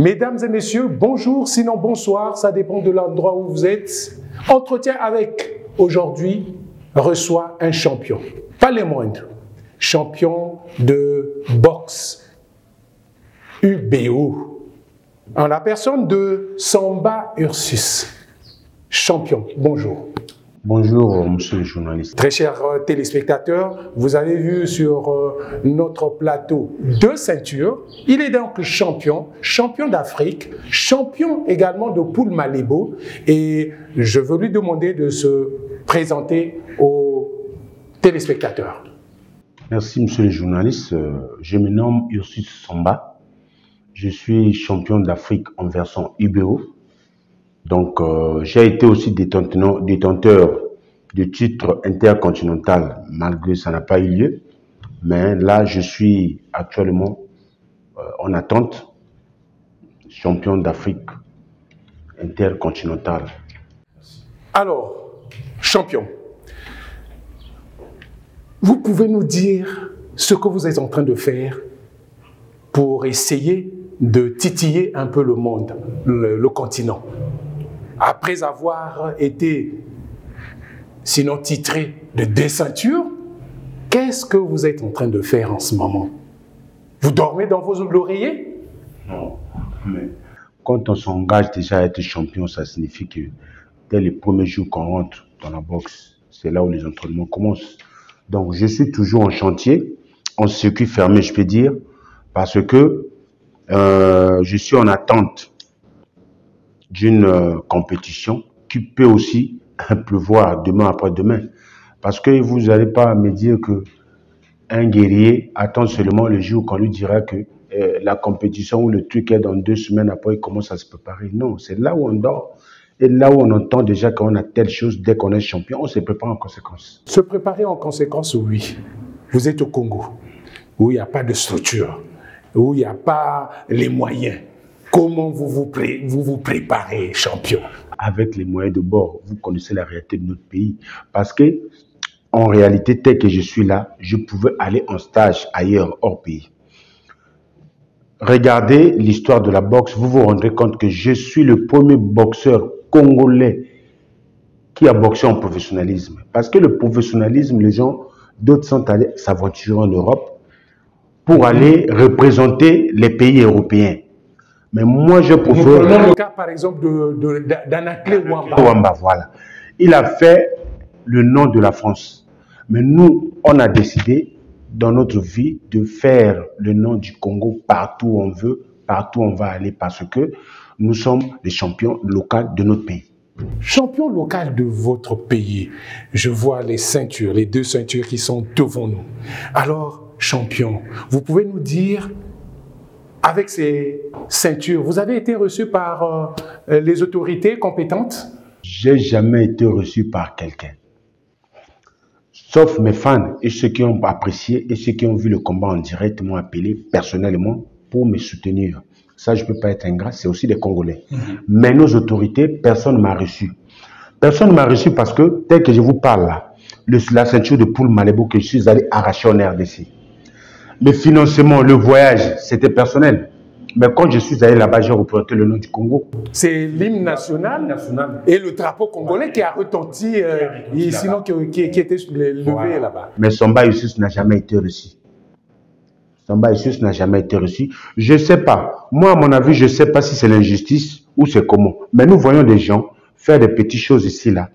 Mesdames et messieurs, bonjour, sinon bonsoir, ça dépend de l'endroit où vous êtes. Entretien avec, aujourd'hui, reçoit un champion, pas les moindres, champion de boxe UBO, en la personne de Samba Ursus. Champion, bonjour. Bonjour, monsieur le journaliste. Très chers téléspectateurs, vous avez vu sur notre plateau 2 ceintures. Il est donc champion, champion d'Afrique, champion également de Poul Malébo. Et je veux lui demander de se présenter aux téléspectateurs. Merci, monsieur le journaliste. Je me nomme Ursus Samba. Je suis champion d'Afrique en version UBO. Donc, j'ai été aussi détenteur de titre intercontinental, malgré ça n'a pas eu lieu. Mais là, je suis actuellement en attente, champion d'Afrique intercontinental. Alors, champion, vous pouvez nous dire ce que vous êtes en train de faire pour essayer de titiller un peu le monde, le continent. Après avoir été, sinon titré de 2 ceintures, qu'est-ce que vous êtes en train de faire en ce moment? Vous dormez dans vos oreillers? Non, mais quand on s'engage déjà à être champion, ça signifie que dès les premiers jours qu'on rentre dans la boxe, c'est là où les entraînements commencent. Donc je suis toujours en chantier, en circuit fermé, je peux dire, parce que je suis en attente d'une compétition qui peut aussi pleuvoir demain après-demain. Parce que vous n'allez pas me dire que un guerrier attend seulement le jour qu'on lui dira que la compétition ou le truc est dans 2 semaines après, il commence à se préparer. Non, c'est là où on dort et là où on entend déjà qu'on a telle chose, dès qu'on est champion, on se prépare en conséquence. Se préparer en conséquence, oui. Vous êtes au Congo, où il n'y a pas de structure, où il n'y a pas les moyens. Comment vous vous préparez, champion? Avec les moyens de bord, vous connaissez la réalité de notre pays. Parce que, en réalité, tel que je suis là, je pouvais aller en stage ailleurs, hors pays. Regardez l'histoire de la boxe, vous vous rendrez compte que je suis le premier boxeur congolais qui a boxé en professionnalisme. Parce que le professionnalisme, les gens, d'autres sont allés s'aventurer en Europe pour aller représenter les pays européens. Mais moi, je préfère... Nous prenons le cas, par exemple, d'Anaclé Wamba. Voilà. Il a fait le nom de la France. Mais nous, on a décidé, dans notre vie, de faire le nom du Congo partout où on veut, partout où on va aller, parce que nous sommes les champions locaux de notre pays. Champion local de votre pays, je vois les ceintures, les 2 ceintures qui sont devant nous. Alors, champion, vous pouvez nous dire... Avec ces ceintures, vous avez été reçu par les autorités compétentes? J'ai jamais été reçu par quelqu'un. Sauf mes fans et ceux qui ont apprécié et ceux qui ont vu le combat en direct m'ont appelé personnellement pour me soutenir. Ça, je ne peux pas être ingrat, c'est aussi des Congolais. Mais nos autorités, personne ne m'a reçu. Personne ne m'a reçu parce que, tel que je vous parle là, la ceinture de Poul Malébo que je suis allé arracher en RDC. Le financement, le voyage, c'était personnel. Mais quand je suis allé là-bas, j'ai représenté le nom du Congo. C'est l'hymne national et le drapeau congolais qui a retenti, sinon qui était levé là-bas. Mais Samba Ursus n'a jamais été reçu. Samba Ursus n'a jamais été reçu. Je ne sais pas. Moi, à mon avis, je ne sais pas si c'est l'injustice ou c'est comment. Mais nous voyons des gens faire des petites choses ici, là,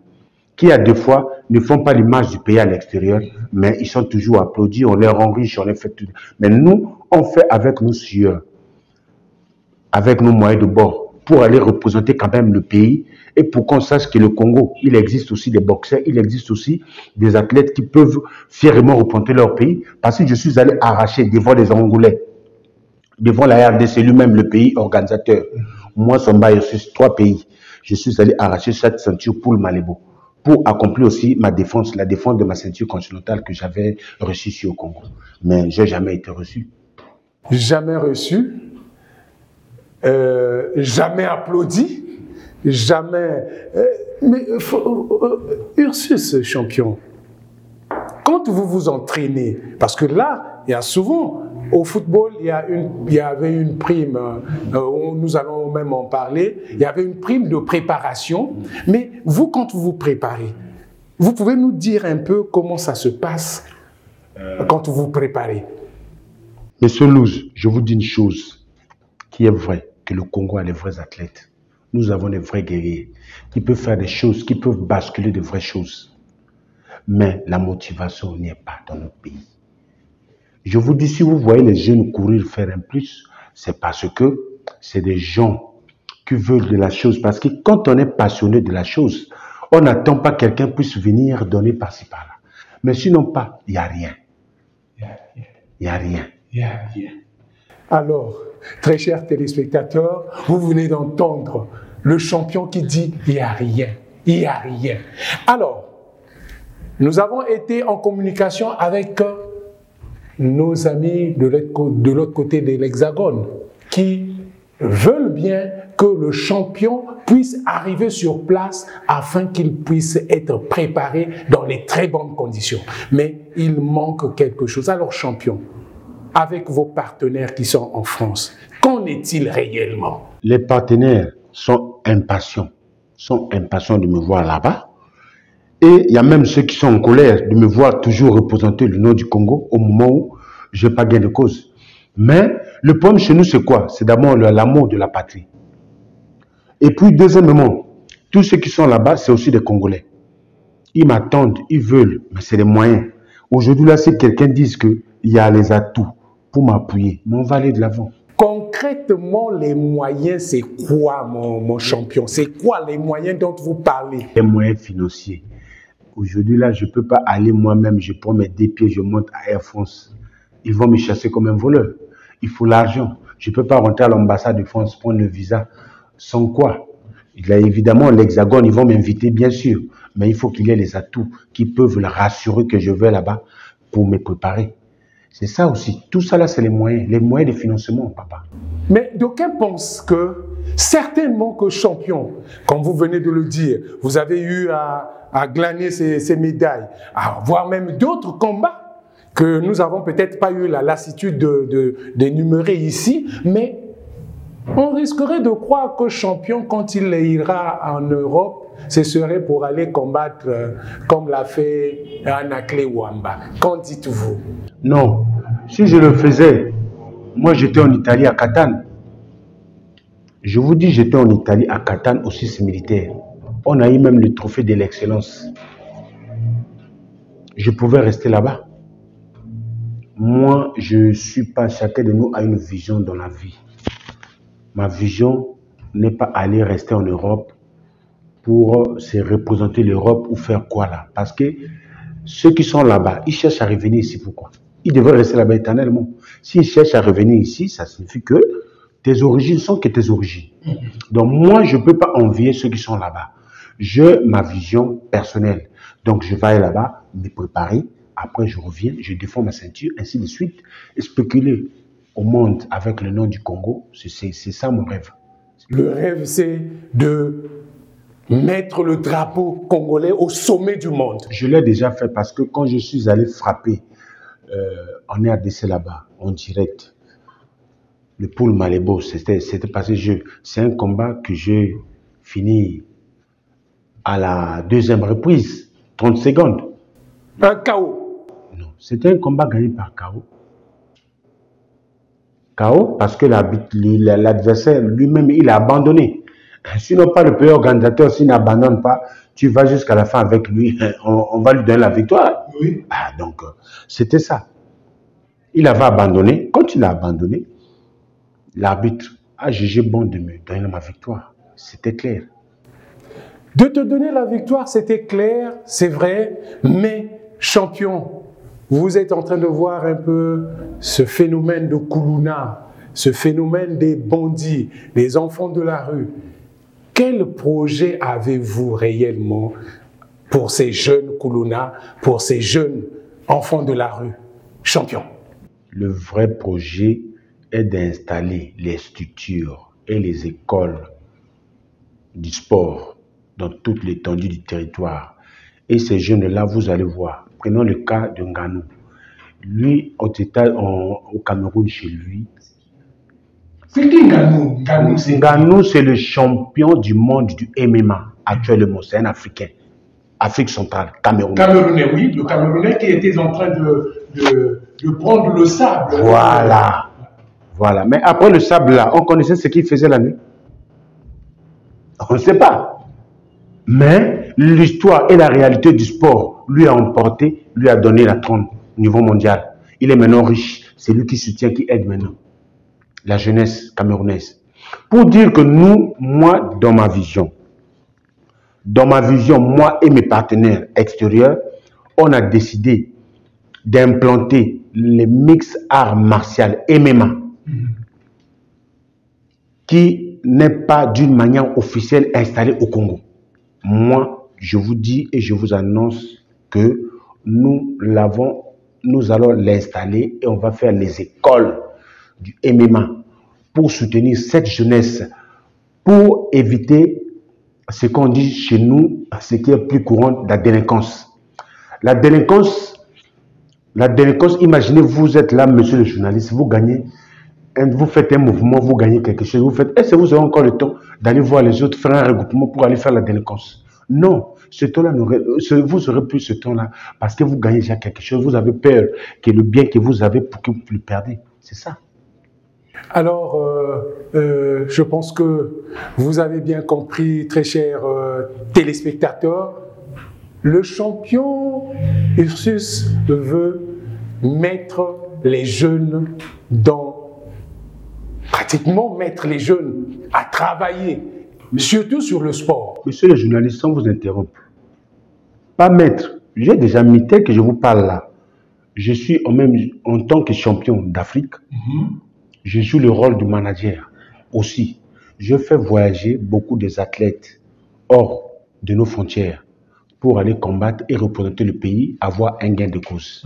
qui à 2 fois ne font pas l'image du pays à l'extérieur, mais ils sont toujours applaudis, on les rend riches, on les fait tout. Mais nous, on fait avec nos sueurs, avec nos moyens de bord, pour aller représenter quand même le pays et pour qu'on sache que le Congo, il existe aussi des boxeurs, il existe aussi des athlètes qui peuvent fièrement représenter leur pays, parce que je suis allé arracher devant les Angolais, devant la RDC lui-même, le pays organisateur. Moi, Samba Ursus, 3 pays, je suis allé arracher cette ceinture pour le Malébo, pour accomplir aussi ma défense, la défense de ma ceinture continentale que j'avais reçue ici au Congo. Mais je n'ai jamais été reçu. Jamais reçu, jamais applaudi, jamais... mais Ursus, champion, quand vous vous entraînez, parce que là, il y a souvent Au football, il y avait une prime, nous allons même en parler, il y avait une prime de préparation. Mais vous, quand vous vous préparez, vous pouvez nous dire un peu comment ça se passe quand vous vous préparez? Monsieur Louz, je vous dis une chose qui est vraie, que le Congo a les vrais athlètes. Nous avons des vrais guerriers qui peuvent faire des choses, qui peuvent basculer de vraies choses. Mais la motivation n'y est pas dans notre pays. Je vous dis, si vous voyez les jeunes courir faire un plus, c'est parce que c'est des gens qui veulent de la chose. Parce que quand on est passionné de la chose, on n'attend pas que quelqu'un puisse venir donner par-ci par-là. Mais sinon pas, il n'y a rien. Il n'y a rien. Alors, très chers téléspectateurs, vous venez d'entendre le champion qui dit « il n'y a rien, il n'y a rien ». Alors, nous avons été en communication avec nos amis de l'autre côté de l'Hexagone qui veulent bien que le champion puisse arriver sur place afin qu'il puisse être préparé dans les très bonnes conditions. Mais il manque quelque chose. Alors, champion, avec vos partenaires qui sont en France, qu'en est-il réellement? Les partenaires sont impatients de me voir là-bas. Et il y a même ceux qui sont en colère de me voir toujours représenter le nom du Congo au moment où je n'ai pas gain de cause. Mais le problème chez nous, c'est quoi? C'est d'abord l'amour de la patrie. Et puis, deuxièmement, tous ceux qui sont là-bas, c'est aussi des Congolais. Ils m'attendent, ils veulent, mais c'est les moyens. Aujourd'hui, là, si quelqu'un dit qu'il y a les atouts pour m'appuyer, mais on va aller de l'avant. Concrètement, les moyens, c'est quoi, mon champion? C'est quoi les moyens dont vous parlez? Les moyens financiers. Aujourd'hui, là, je ne peux pas aller moi-même, je prends mes 2 pieds, je monte à Air France. Ils vont me chasser comme un voleur. Il faut l'argent. Je ne peux pas rentrer à l'ambassade de France, prendre le visa. Sans quoi? Il y a évidemment l'Hexagone, ils vont m'inviter, bien sûr. Mais il faut qu'il y ait les atouts qui peuvent le rassurer que je vais là-bas pour me préparer. C'est ça aussi. Tout ça, là, c'est les moyens de financement, papa. Mais d'aucuns pensent que, certainement que champion, comme vous venez de le dire, vous avez eu à glaner ces médailles, voire même d'autres combats que nous n'avons peut-être pas eu la lassitude d'énumérer ici, mais on risquerait de croire que champion, quand il ira en Europe, ce serait pour aller combattre comme l'a fait Anakle Wamba. Qu'en dites-vous? Non, si je le faisais, moi j'étais en Italie à Catane. Je vous dis, j'étais en Italie à Catane au 6 militaire. On a eu même le trophée de l'excellence. Je pouvais rester là-bas. Moi, je ne suis pas, chacun de nous a une vision dans la vie. Ma vision n'est pas aller rester en Europe pour se représenter l'Europe ou faire quoi là. Parce que ceux qui sont là-bas, ils cherchent à revenir ici. Pourquoi? Ils devraient rester là-bas éternellement. S'ils cherchent à revenir ici, ça signifie que tes origines sont que tes origines. Donc moi, je ne peux pas envier ceux qui sont là-bas. J'ai ma vision personnelle. Donc je vais aller là-bas, me préparer. Après, je reviens, je défends ma ceinture, ainsi de suite. Et spéculer au monde avec le nom du Congo, c'est ça mon rêve. Le rêve, c'est de mettre le drapeau congolais au sommet du monde. Je l'ai déjà fait parce que quand je suis allé frapper en RDC là-bas, en direct, le poule Malébo, c'était passé jeu. C'est un combat que j'ai fini à la 2e reprise, 30 secondes. Un KO? Non, c'était un combat gagné par KO. KO parce que l'adversaire lui-même, il a abandonné. Sinon, pas le pays organisateur, s'il n'abandonne pas, tu vas jusqu'à la fin avec lui, on va lui donner la victoire. Oui. Donc, c'était ça. Il avait abandonné. Quand il a abandonné, l'arbitre a jugé bon de me donner ma victoire. C'était clair. De te donner la victoire, c'était clair, c'est vrai, mais champion, vous êtes en train de voir un peu ce phénomène de Kuluna, ce phénomène des bandits, des enfants de la rue. Quel projet avez-vous réellement pour ces jeunes Kuluna, pour ces jeunes enfants de la rue? Champion. Le vrai projet est d'installer les structures et les écoles du sport dans toute l'étendue du territoire. Et ces jeunes-là, vous allez voir, prenons le cas de Nganou. Lui, au Cameroun, chez lui. C'est qui Ngannou? Ngannou, c'est le champion du monde du MMA actuellement. C'est un Africain. Afrique centrale, Cameroun. Camerounais, oui. Le Camerounais qui était en train de prendre le sable. Voilà. Voilà. Mais après le sable là, on connaissait ce qu'il faisait la nuit? On ne sait pas. Mais l'histoire et la réalité du sport lui a emporté, lui a donné la trône au niveau mondial. Il est maintenant riche. C'est lui qui soutient, qui aide maintenant la jeunesse camerounaise. Pour dire que nous, moi, dans ma vision, moi et mes partenaires extérieurs, on a décidé d'implanter les mix arts martiaux MMA, qui n'est pas d'une manière officielle installé au Congo. Moi, je vous dis et je vous annonce que nous allons l'installer et on va faire les écoles du MMA pour soutenir cette jeunesse, pour éviter ce qu'on dit chez nous, ce qui est plus courant, la délinquance. La délinquance, imaginez, vous êtes là, monsieur le journaliste, vous gagnez, vous faites un mouvement, vous gagnez quelque chose, vous faites, est-ce que vous avez encore le temps d'aller voir les autres, faire un regroupement pour aller faire la délinquance? Non, ce temps-là, vous aurez plus ce temps-là parce que vous gagnez déjà quelque chose, vous avez peur que le bien que vous avez pour que vous le perdez. C'est ça. Alors, je pense que vous avez bien compris, très chers téléspectateurs, le champion Ursus veut mettre les jeunes pratiquement mettre les jeunes à travailler, surtout sur le sport. Monsieur le journaliste, sans vous interrompre, pas mettre, j'ai déjà mis tel que je vous parle là, je suis en tant que champion d'Afrique, je joue le rôle du manager aussi. Je fais voyager beaucoup des athlètes hors de nos frontières pour aller combattre et représenter le pays, avoir un gain de cause.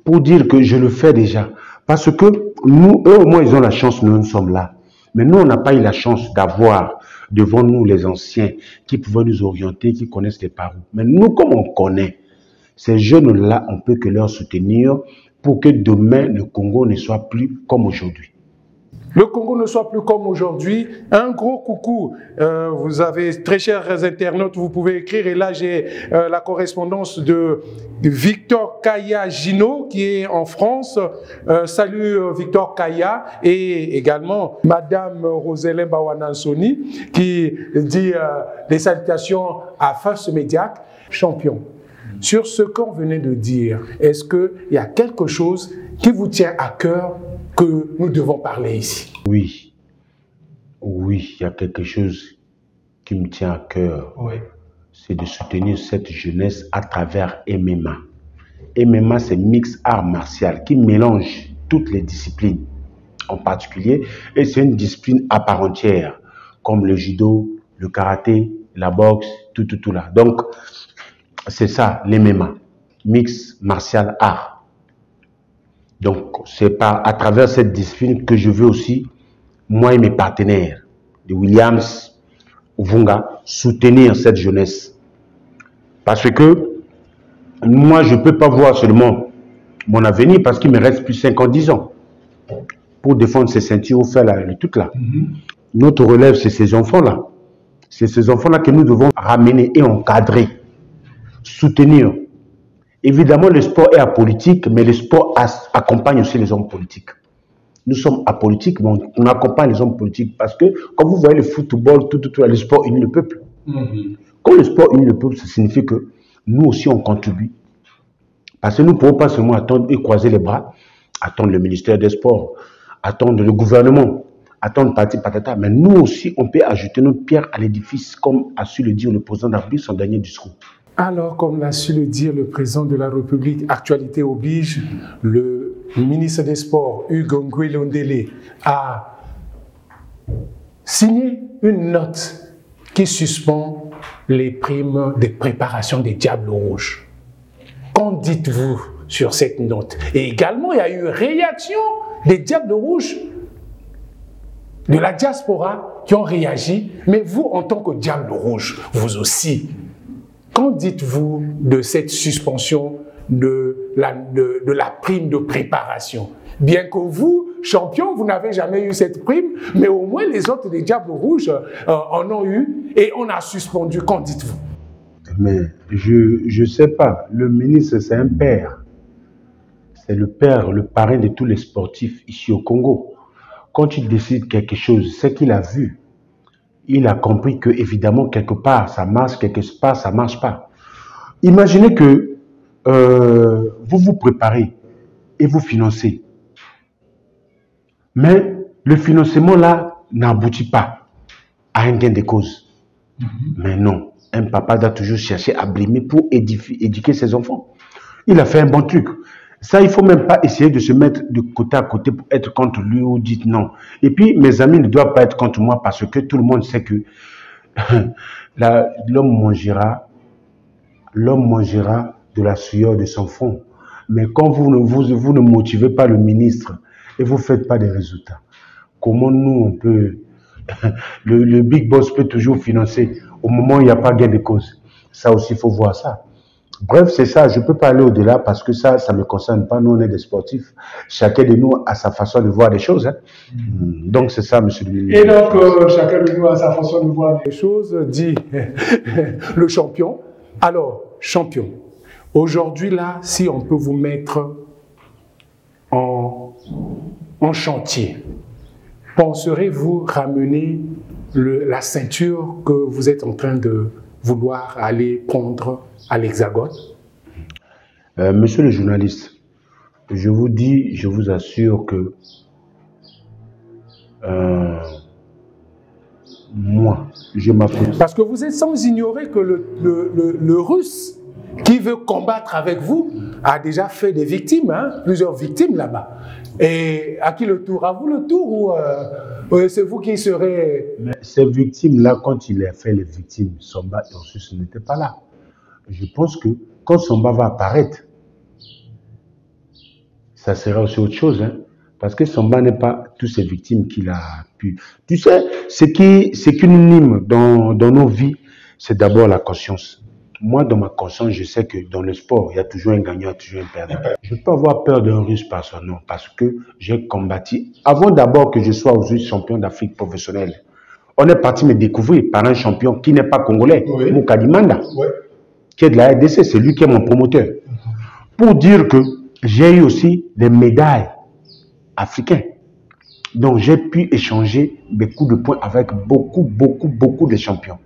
Pour dire que je le fais déjà. Parce que nous, eux au moins, ils ont la chance, nous sommes là. Mais nous, on n'a pas eu la chance d'avoir devant nous les anciens qui pouvaient nous orienter, qui connaissent les parents. Mais nous, comme on connaît, ces jeunes-là, on ne peut que leur soutenir pour que demain, le Congo ne soit plus comme aujourd'hui. Le Congo ne soit plus comme aujourd'hui. Un gros coucou. Vous avez, très chers internautes, vous pouvez écrire. Et là, j'ai la correspondance de Victor Kaya Gino, qui est en France. Salut Victor Kaya. Et également Madame Roselyne Bawanansoni, qui dit des salutations à First Mediac, champion. Sur ce qu'on venait de dire, est-ce qu'il y a quelque chose qui vous tient à cœur que nous devons parler ici? Oui, il y a quelque chose qui me tient à cœur. Oui. C'est de soutenir cette jeunesse à travers MMA. MMA, c'est mix art martial qui mélange toutes les disciplines en particulier. Et c'est une discipline à part entière, comme le judo, le karaté, la boxe, tout là. Donc, c'est ça, l'MMA, mix martial art. Donc, c'est à travers cette discipline que je veux aussi, moi et mes partenaires, de Williams, Vunga, soutenir cette jeunesse. Parce que moi, je ne peux pas voir seulement mon avenir parce qu'il me reste plus 50-10 ans pour défendre ces ceintures ou faire le tout là. Notre relève, c'est ces enfants-là. C'est ces enfants-là que nous devons ramener et encadrer, soutenir. Évidemment, le sport est apolitique, mais le sport accompagne aussi les hommes politiques. Nous sommes apolitiques, mais on accompagne les hommes politiques parce que, quand vous voyez le football, tout, le sport unit le peuple. Quand le sport unit le peuple, ça signifie que nous aussi, on contribue. Parce que nous ne pouvons pas seulement attendre et croiser les bras, attendre le ministère des Sports, attendre le gouvernement, attendre parti patata, mais nous aussi, on peut ajouter notre pierre à l'édifice, comme a su le dire le président de la République, son dernier discours. Alors, comme l'a su le dire le président de la République, actualité oblige, le ministre des Sports, Hugues Ngouélondélé, a signé une note qui suspend les primes de préparation des Diables Rouges. Qu'en dites-vous sur cette note? Et également, il y a eu une réaction des Diables Rouges, de la diaspora, qui ont réagi. Mais vous, en tant que Diable Rouge, vous aussi, qu'en dites-vous de cette suspension de la prime de préparation. Bien que vous, champion, vous n'avez jamais eu cette prime, mais au moins les autres des Diables Rouges en ont eu et on a suspendu. Qu'en dites-vous? Mais je ne sais pas. Le ministre, c'est un père. C'est le père, le parrain de tous les sportifs ici au Congo. Quand il décide quelque chose, c'est qu'il a vu. Il a compris que, évidemment, quelque part, ça marche, quelque part, ça ne marche pas. Imaginez que vous vous préparez et vous financez. Mais le financement là n'aboutit pas à un gain de cause. Mais non, un papa doit toujours chercher à brimer pour éduquer ses enfants. Il a fait un bon truc. Ça, il ne faut même pas essayer de se mettre de côté à côté pour être contre lui ou dire non. Et puis, mes amis ne doivent pas être contre moi parce que tout le monde sait que l'homme mangera de la sueur de son front. Mais quand vous ne motivez pas le ministre et vous ne faites pas des résultats, comment nous, on peut... le big boss peut toujours financer au moment où il n'y a pas gain de cause. Ça aussi, il faut voir ça. Bref, c'est ça. Je ne peux pas aller au-delà parce que ça ne me concerne pas. Nous, on est des sportifs. Chacun de nous a sa façon de voir les choses. Hein. Donc, c'est ça, monsieur le ministre. Et donc, chacun de nous a sa façon de voir les choses, dit le champion. Alors, champion, aujourd'hui, là, si on peut vous mettre en chantier, penserez-vous ramener la ceinture que vous êtes en train de vouloir aller prendre à l'Hexagone? Monsieur le journaliste, je vous dis, je vous assure que moi, je m'appelle... Parce que vous êtes sans ignorer que le Russe qui veut combattre avec vous a déjà fait des victimes, hein, plusieurs victimes là-bas. Et à qui le tour? À vous le tour ou c'est vous qui serez... Mais ces victimes-là, quand il a fait les victimes, Samba et Ursus n'étaient pas là. Je pense que quand Samba va apparaître, ça sera aussi autre chose. Hein, parce que Samba n'est pas toutes ces victimes qu'il a pu... Tu sais, ce qui nous anime dans nos vies, c'est d'abord la conscience. Moi, dans ma conscience, je sais que dans le sport, il y a toujours un gagnant, il y a toujours un perdant. Je ne peux pas avoir peur d'un Russe par son nom, parce que j'ai combattu, avant d'abord que je sois aujourd'hui champion d'Afrique professionnel. On est parti me découvrir par un champion qui n'est pas congolais, oui. Moukadi Manda, oui. Qui est de la RDC, c'est lui qui est mon promoteur. Pour dire que j'ai eu aussi des médailles africaines. Donc, j'ai pu échanger des coups de poing avec beaucoup de champions.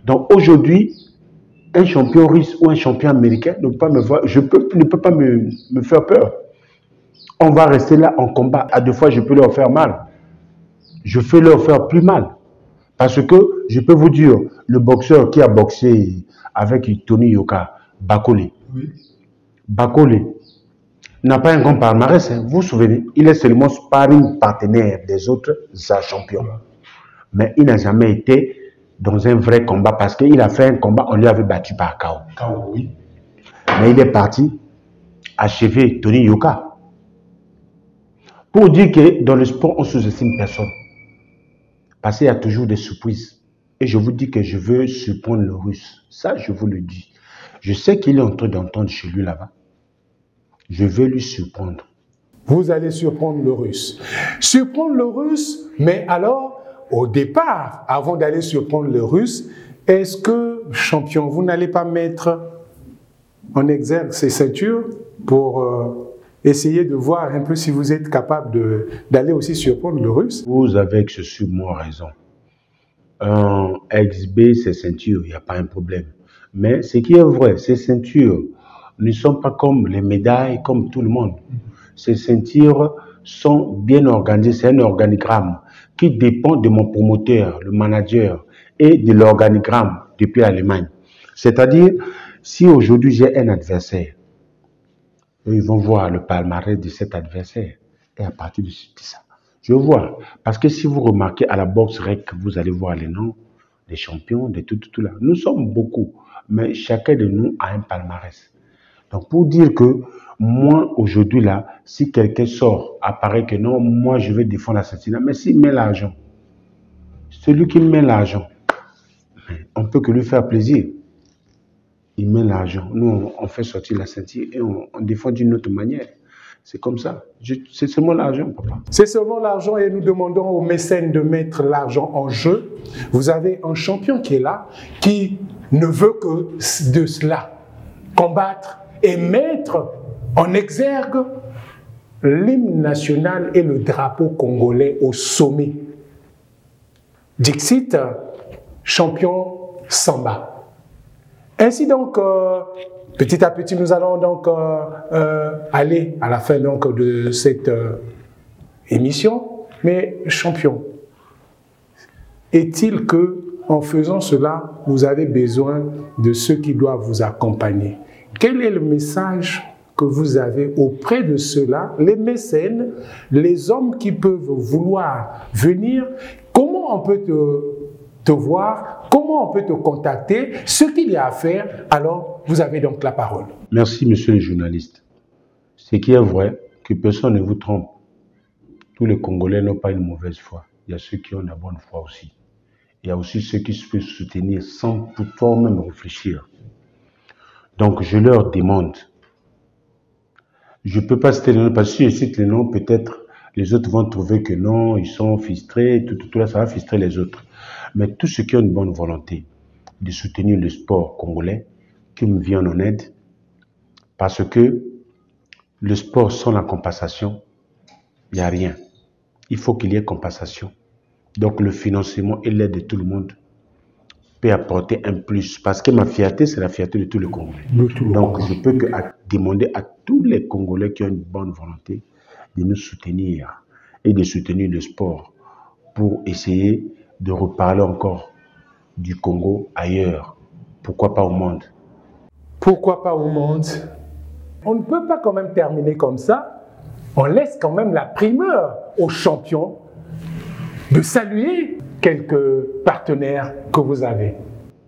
Donc, aujourd'hui, un champion russe ou un champion américain ne peut pas me voir, ne peut pas me faire peur. On va rester là en combat. À deux fois, je peux leur faire mal. Je peux leur faire plus mal. Parce que, je peux vous dire, le boxeur qui a boxé avec Tony Yoka, Bakole. Oui. Bakole n'a pas un grand palmarès. Hein. Vous vous souvenez, il est seulement sparring partenaire des autres champions. Mais il n'a jamais été dans un vrai combat parce qu'il a fait un combat, on lui avait battu par KO. KO, oui. Mais il est parti achever Tony Yoka. Pour dire que dans le sport, on ne sous-estime personne. Parce qu'il y a toujours des surprises. Et je vous dis que je veux surprendre le Russe. Ça, je vous le dis. Je sais qu'il est en train d'entendre chez lui là-bas. Je veux lui surprendre. Vous allez surprendre le Russe. Surprendre le Russe, mais alors... Au départ, avant d'aller surprendre le Russe, est-ce que, champion, vous n'allez pas mettre en exergue ces ceintures pour essayer de voir un peu si vous êtes capable d'aller aussi surprendre le Russe? Vous avez excessivement raison. XB, ces ceintures, il n'y a pas un problème. Mais ce qui est vrai, ces ceintures ne sont pas comme les médailles, comme tout le monde. Ces ceintures sont bien organisées, c'est un organigramme qui dépend de mon promoteur, le manager, et de l'organigramme depuis l'Allemagne. C'est-à-dire, si aujourd'hui j'ai un adversaire, ils vont voir le palmarès de cet adversaire. Et à partir de ça, je vois. Parce que si vous remarquez à la boxe rec, vous allez voir les noms des champions, de tout là. Nous sommes beaucoup, mais chacun de nous a un palmarès. Donc, pour dire que moi, aujourd'hui, là, si quelqu'un sort, apparaît que non, moi, je vais défendre l'assassinat, mais s'il met l'argent, celui qui met l'argent, on ne peut que lui faire plaisir. il met l'argent. Nous, on fait sortir la ceinture et on défend d'une autre manière. C'est comme ça. C'est seulement l'argent, papa. C'est seulement l'argent et nous demandons aux mécènes de mettre l'argent en jeu. Vous avez un champion qui est là, qui ne veut que de cela, combattre et mettre en exergue l'hymne national et le drapeau congolais au sommet. Dixit, champion Samba. Ainsi donc, petit à petit, nous allons donc aller à la fin donc, de cette émission. Mais champion, est-il que en faisant cela, vous avez besoin de ceux qui doivent vous accompagner? Quel est le message que vous avez auprès de ceux-là, les mécènes, les hommes qui peuvent vouloir venir? Comment on peut te voir? Comment on peut te contacter? Ce qu'il y a à faire, alors vous avez donc la parole. Merci, monsieur le journaliste. Ce qui est vrai, que personne ne vous trompe. Tous les Congolais n'ont pas une mauvaise foi. Il y a ceux qui ont la bonne foi aussi. Il y a aussi ceux qui se peuvent soutenir sans toutefois même réfléchir. Donc je leur demande, je ne peux pas citer les noms, parce que si je cite les noms, peut-être les autres vont trouver que non, ils sont frustrés, tout là, ça va frustrer les autres. Mais tous ceux qui ont une bonne volonté de soutenir le sport congolais, qui me viennent en aide, parce que le sport sans la compensation, il n'y a rien. Il faut qu'il y ait compensation. Donc le financement et l'aide de tout le monde peut apporter un plus. Parce que ma fierté, c'est la fierté de tous les Congolais. Donc je peux demander à tous les Congolais qui ont une bonne volonté de nous soutenir et de soutenir le sport pour essayer de reparler encore du Congo ailleurs. Pourquoi pas au monde? Pourquoi pas au monde? On ne peut pas quand même terminer comme ça. On laisse quand même la primeur aux champions de saluer quelques partenaires que vous avez.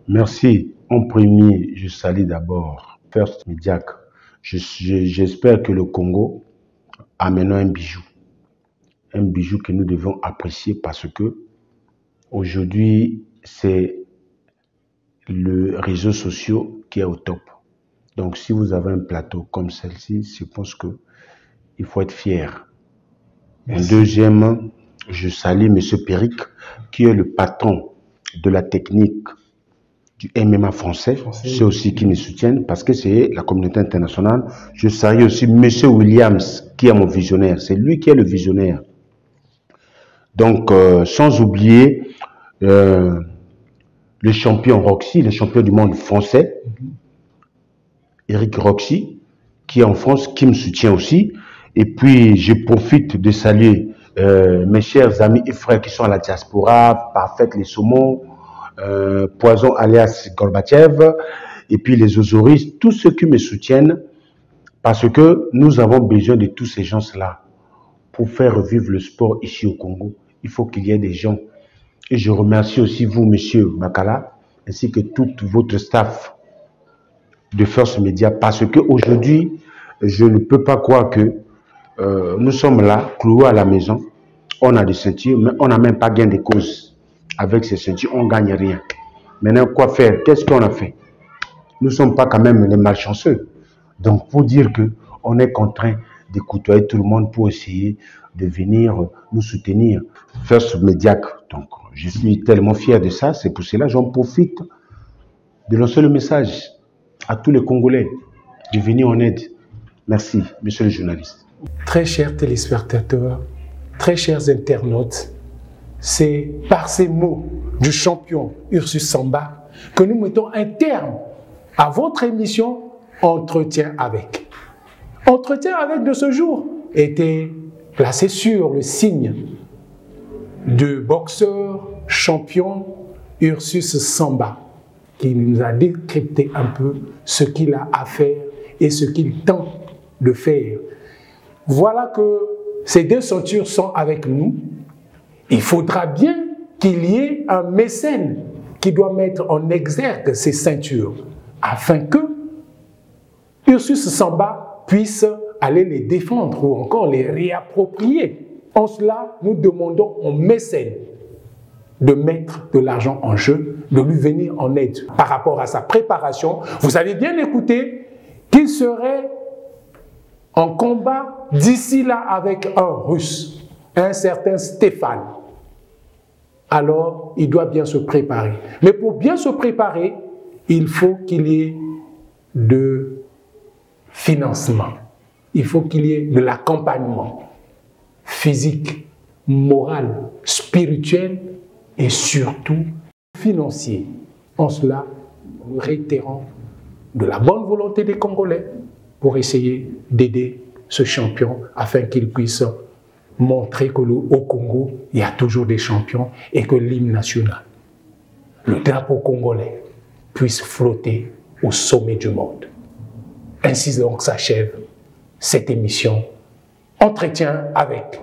Merci. En premier, je salue d'abord First Media. J'espère que le Congo a maintenant un bijou que nous devons apprécier parce que aujourd'hui, c'est le réseau social qui est au top. Donc, si vous avez un plateau comme celle-ci, je pense qu'il faut être fier. En deuxième, je salue M. Péric, qui est le patron de la technique du MMA français. C'est aussi qui me soutiennent parce que c'est la communauté internationale. Je salue aussi M. Williams, qui est mon visionnaire. C'est lui qui est le visionnaire. Donc, sans oublier le champion Roxy, le champion du monde français, Eric Roxy, qui est en France, qui me soutient aussi. Et puis, je profite de saluer mes chers amis et frères qui sont à la diaspora, Parfait les Saumons, Poison alias Gorbatchev, et puis les Ozoris, tous ceux qui me soutiennent, parce que nous avons besoin de tous ces gens-là pour faire revivre le sport ici au Congo. Il faut qu'il y ait des gens. Et je remercie aussi vous, monsieur Makala, ainsi que tout votre staff de First Media, parce qu'aujourd'hui, je ne peux pas croire que nous sommes là, cloués à la maison, on a des ceintures, mais on n'a même pas gain de cause. Avec ces ceintures, on ne gagne rien. Maintenant, quoi faire? Qu'est-ce qu'on a fait? Nous ne sommes pas quand même les malchanceux. Donc, pour dire qu'on est contraint de côtoyer tout le monde pour essayer de venir nous soutenir. First Media. Donc, je suis tellement fier de ça. C'est pour cela que j'en profite de lancer le message à tous les Congolais de venir en aide. Merci, monsieur le journaliste. Très chers téléspectateurs, très chers internautes, c'est par ces mots du champion Ursus Samba que nous mettons un terme à votre émission Entretien avec. Entretien avec de ce jour était placé sur le signe du boxeur champion Ursus Samba, qui nous a décrypté un peu ce qu'il a à faire et ce qu'il tente de faire. Voilà que ces deux ceintures sont avec nous. Il faudra bien qu'il y ait un mécène qui doit mettre en exergue ces ceintures afin que Ursus Samba puisse aller les défendre ou encore les réapproprier. En cela, nous demandons aux mécènes de mettre de l'argent en jeu, de lui venir en aide par rapport à sa préparation. Vous avez bien écouté qu'il serait en combat d'ici là avec un Russe, un certain Stéphane. Alors, il doit bien se préparer. Mais pour bien se préparer, il faut qu'il y ait de financement. Il faut qu'il y ait de l'accompagnement physique, moral, spirituel et surtout financier. En cela, nous réitérons de la bonne volonté des Congolais pour essayer d'aider ce champion afin qu'il puisse montrer qu'au Congo, il y a toujours des champions et que l'hymne national, le drapeau congolais, puisse flotter au sommet du monde. Ainsi donc s'achève cette émission Entretien avec